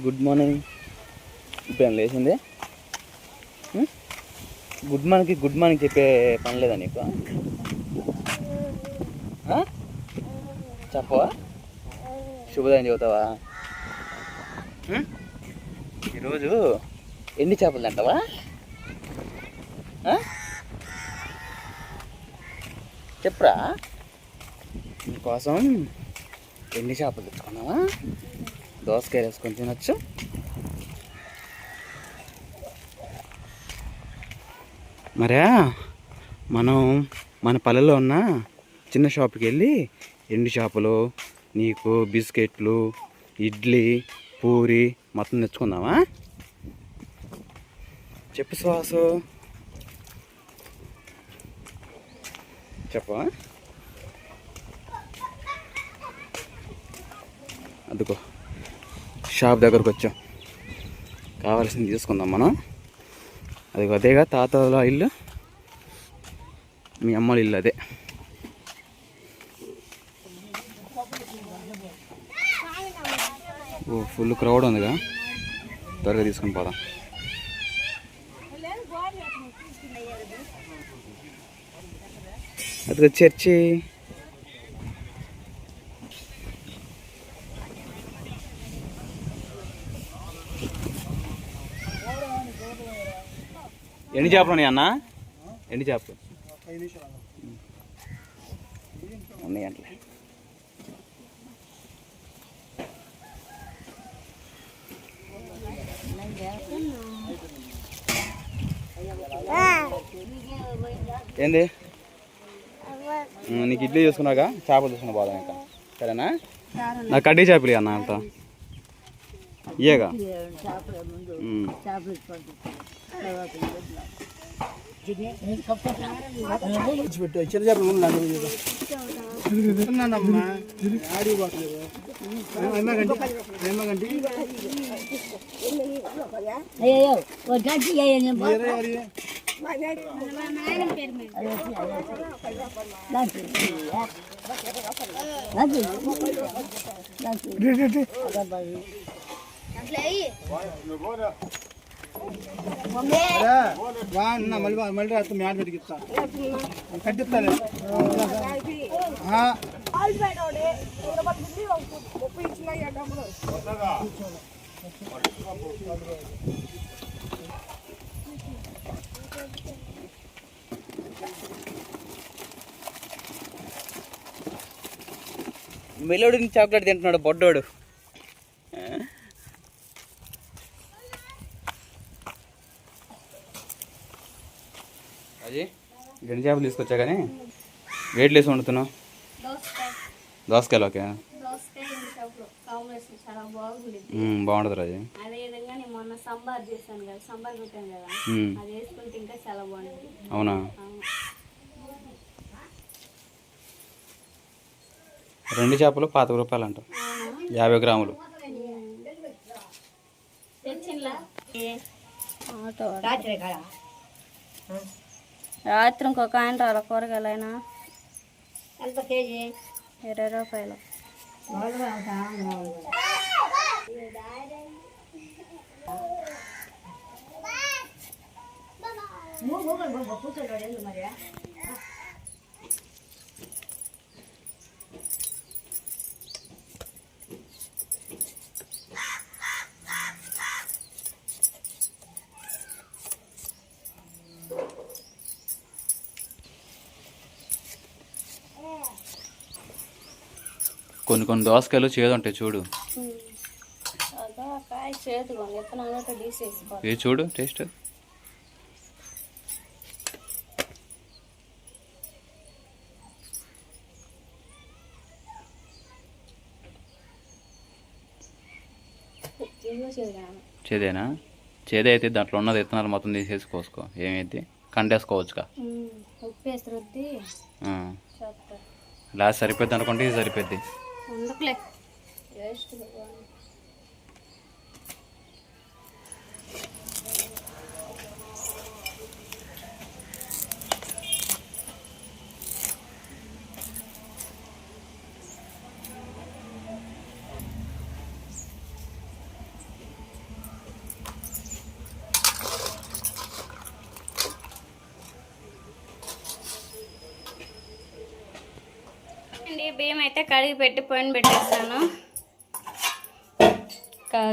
Good morning. ఇప్పుడు ఏం లేచింది? గుడ్ మార్నింగ్ చెప్పే పని లేదా నీకు? చెప్పవా? శుభోదయం చెబుతావా? ఈరోజు ఎన్ని చేపలు తింటావా? చెప్పరా? నీకోసం ఎన్ని చేపలు తెచ్చుకున్నావా? దోసకాయలు వేసుకొని తినొచ్చు. మరే మనం మన పల్లెలో ఉన్న చిన్న షాప్కి వెళ్ళి ఎండు చేపలు, నీకు బిస్కెట్లు, ఇడ్లీ, పూరి మొత్తం తెచ్చుకుందామా? చెప్పు శ్వాసు, చెప్పా. అదిగో షాప్ దగ్గరకు వచ్చాం, కావాల్సింది తీసుకుందాం మనం. అదిగో అదేగా తాతల ఇల్లు, మీ అమ్మల ఇల్లు అదే. ఓ ఫుల్ క్రౌడ్ ఉందిగా, త్వరగా తీసుకుని పోదాం. అదిగో చర్చి. ఎన్ని చేపలు ఉన్నాయి అన్న? ఎన్ని చేపలు ఉన్నాయి అంటే? ఏంది? నీకు ఇడ్లీ చూసుకున్నాక చేపలు చూసుకున్నా పోదాం ఇంకా, సరేనా? నాకు కడ్డీ చేపలు అన్న అంత ఇయ్యగా. చిన్న చేపలు మళ్ళీ రాత్రి మ్యాట్ పెరిగిస్తా కట్టిస్తాలే. మెలోడిని చాక్లెట్ తింటున్నాడు బొడ్డోడు. అది గండి చేపలు తీసుకొచ్చా కానీ వెయిట్ లేసి వండుతున్నావు. దోసకాయలు ఓకే, బాగుంటుంది అది. అవునా? రెండు చేపలు 25 రూపాయలు అంట, 50 గ్రాములు. రాత్రి ఇంకొక ఆయన రాల కూరగాయలైనా ఎంత కేజీ? 20 రూపాయలు. కొన్ని దోసకాయలు చేదు ఉంటాయి చూడు, ఇది చూడు టేస్ట్. చేదేనా? చేదే అయితే దాంట్లో ఉన్నది విత్తనాలు మొత్తం తీసేసి కోసుకో, ఏమైతే కండేసుకోవచ్చుగా. లాస్ట్ సరిపోద్ది అనుకుంటే ఇది సరిపోద్ది. అండి బియ్యం అయితే కడిగి పెట్టి పొయ్యిన పెట్టేస్తాను.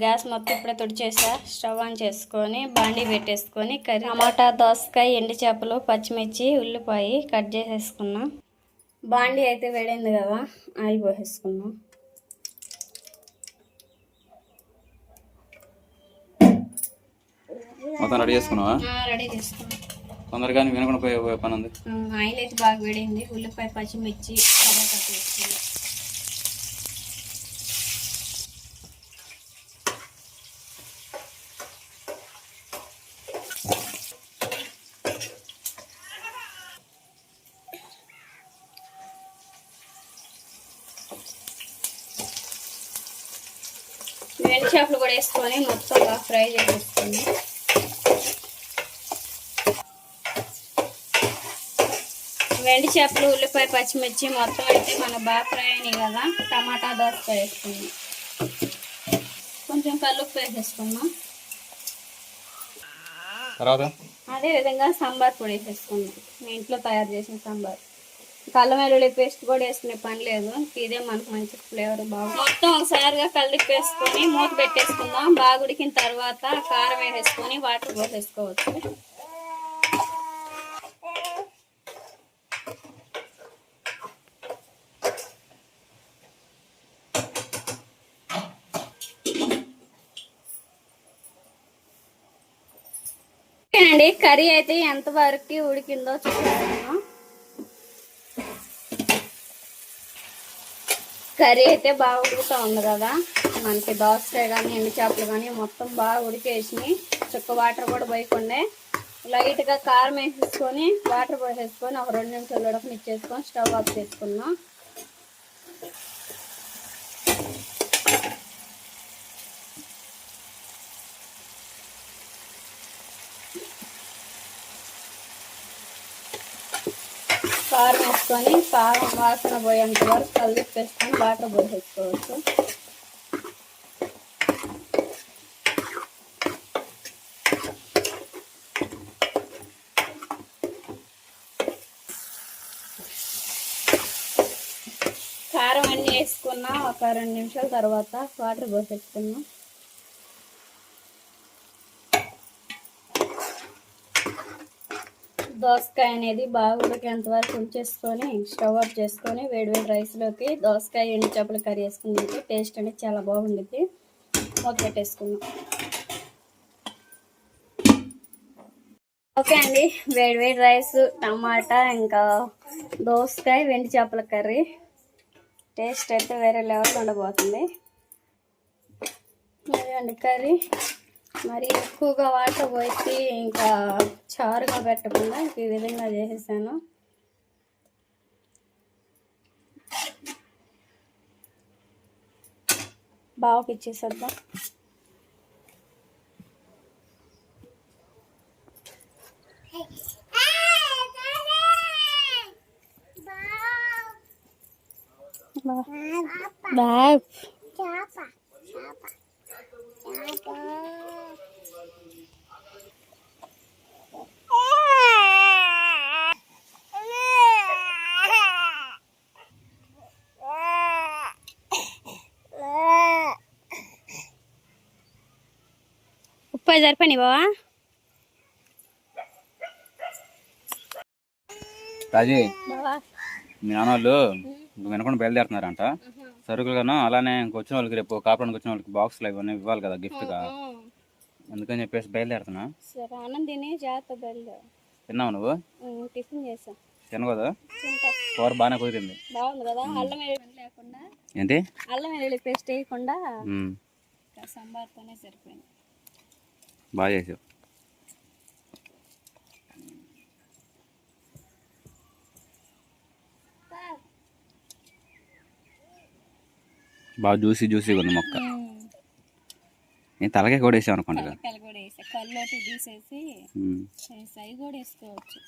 గ్యాస్ మొత్తం ఇప్పుడే తుడిచేసా. స్టవ్ ఆన్ చేసుకొని బాండీ పెట్టేసుకొని కర్రీ టమాటా, దోసకాయ, ఎండు చేపలు, పచ్చిమిర్చి, ఉల్లిపాయ కట్ చేసేసుకున్నాం. బాండీ అయితే వేడైంది కదా, ఆయిల్ పోసేసుకున్నాం. మొత్తం రెడీ చేసుకున్నావా? రెడీ చేసుకున్నాం. తొందరగా వినకుండా పోయే పని ఉంది. ఆయిల్ అయితే బాగా వేడైంది. ఉల్లిపాయ, పచ్చిమిర్చి, టమాటా వేసుకున్నాం. ఎండు చేపలు కూడా వేసుకొని మొత్తం బాగా ఫ్రై చేసేసుకుంది. ఎండు చేపలు, ఉల్లిపాయ, పచ్చిమిర్చి మొత్తం అయితే మన బాగా ఫ్రై అయినాయి కదా. టమాటా, దోసకాయ వేసుకున్నాం. కొంచెం కల్లుప్పు వేసేసుకున్నాం. తర్వాత అదే విధంగా సాంబార్ పొడి వేసేసుకున్నాం. నేను ఇంట్లో తయారు చేసిన సాంబార్. అల్లం వెల్లుల్లి పేస్ట్ కూడా వేసుకునే పని లేదు. ఇదే మనకు మంచి ఫ్లేవర్ బాగా. మొత్తం ఒకసారిగా కలిపి వేసుకొని మూత పెట్టేసుకుందాం. బాగా ఉడికిన తర్వాత కారం వేసేసుకొని వాటర్ పోసేసుకోవచ్చు. అండి కర్రీ అయితే ఎంతవరకు ఉడికిందో చూపిస్తాను. కర్రీ అయితే బాగా ఉడుకుతూ ఉంది కదా. మనకి దోసకాయ కానీ ఎండు చేపలు కానీ మొత్తం బాగా ఉడికేసినాయి. చుక్క వాటర్ కూడా పోయకుండా లైట్గా కారం వేసేసుకొని వాటర్ పోసేసుకొని ఒక 2 నిమిషాలు ఉడకనిచ్చేసుకొని స్టవ్ ఆఫ్ చేసుకున్నాం. కారం వేసుకొని కారం వాసన పోయేంత వరకు కలిపి వేసుకొని వాటర్ పోసేసుకోవచ్చు. కారం అన్నీ వేసుకున్నా ఒక 2 నిమిషాల తర్వాత వాటర్ పోసేసుకున్నాం. దోసకాయ అనేది బాగా ఉడికేంత వరకు ఉంచేసుకొని స్టవ్ ఆఫ్ చేసుకొని వేడి రైస్లోకి దోసకాయ ఎండు చేపల కర్రీ వేసుకుంటే టేస్ట్ అనేది చాలా బాగుంటుంది. మూత పెట్టేసుకున్నాం. ఓకే అండి, వేడి రైస్, టమాటా, ఇంకా దోసకాయ ఎండు చేపల కర్రీ టేస్ట్ అయితే వేరే లెవెల్ ఉండబోతుంది. అండి కర్రీ మరి ఎక్కువగా వాటర్ పోసి ఇంకా చారుగా పెట్టకుండా ఈ విధంగా చేసేసాను. బాగా ఇచ్చేసేద్దాం. బాయ్ ఉప్పు సరిపోయి బావా. రాజీ, మీ నాన్న వాళ్ళు వినకుండా బయలుదేరుతున్నారంట. సరుకులుగాను అలానే ఇంకొచ్చిన వాళ్ళకి రేపు కాపురానికి వచ్చిన వాళ్ళకి బాక్స్లు ఇవన్నీ ఇవ్వాలి కదా గిఫ్ట్గా. అందుకని చెప్పేసి బయలుదేరుతున్నా. తిన్నావు నువ్వు? టిఫిన్ చేసా. తినకూడదు? కూర బాగానే కుదిరింది. బాగుంది కదా. అల్లం వెల్లుల్లి లేకుండా, ఏంటి అల్లం వెల్లుల్లి పేస్ట్ వేయకుండా సాంబార్తోనే సరిపోయింది. బాగా చేసావు. బాగా జ్యూసీగా ఉంది మొక్క. నేను తలకాయ కూడా వేసాను అనుకోండి. కళ్ళు తీసేసి అవి కూడా వేసుకోవచ్చు.